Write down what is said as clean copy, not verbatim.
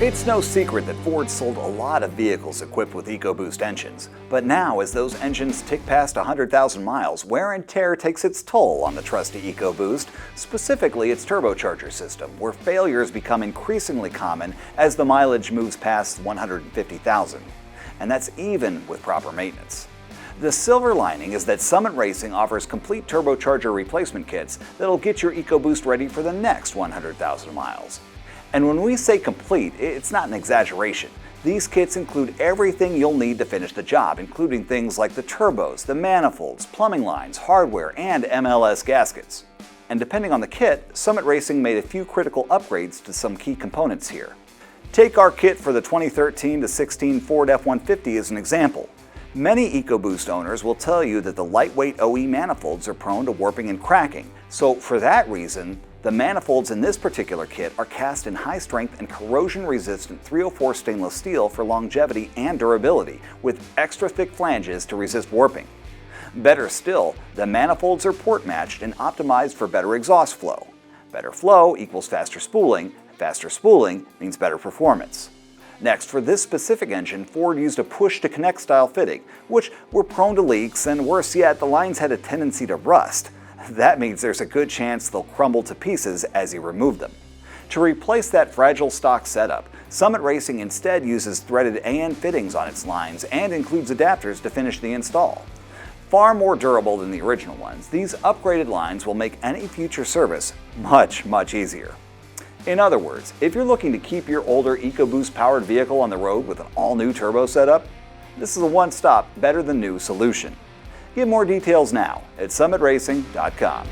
It's no secret that Ford sold a lot of vehicles equipped with EcoBoost engines, but now as those engines tick past 100,000 miles, wear and tear takes its toll on the trusty EcoBoost, specifically its turbocharger system, where failures become increasingly common as the mileage moves past 150,000. And that's even with proper maintenance. The silver lining is that Summit Racing offers complete turbocharger replacement kits that'll get your EcoBoost ready for the next 100,000 miles. And when we say complete, it's not an exaggeration. These kits include everything you'll need to finish the job, including things like the turbos, the manifolds, plumbing lines, hardware, and MLS gaskets. And depending on the kit, Summit Racing made a few critical upgrades to some key components here. Take our kit for the 2013-16 Ford F-150 as an example. Many EcoBoost owners will tell you that the lightweight OE manifolds are prone to warping and cracking, so for that reason, the manifolds in this particular kit are cast in high-strength and corrosion-resistant 304 stainless steel for longevity and durability, with extra thick flanges to resist warping. Better still, the manifolds are port-matched and optimized for better exhaust flow. Better flow equals faster spooling means better performance. Next, for this specific engine, Ford used a push-to-connect style fitting, which were prone to leaks, and worse yet, the lines had a tendency to rust. That means there's a good chance they'll crumble to pieces as you remove them. To replace that fragile stock setup, Summit Racing instead uses threaded AN fittings on its lines and includes adapters to finish the install. Far more durable than the original ones, these upgraded lines will make any future service much easier. In other words, if you're looking to keep your older EcoBoost-powered vehicle on the road with an all-new turbo setup, this is a one-stop, better-than-new solution. Get more details now at summitracing.com.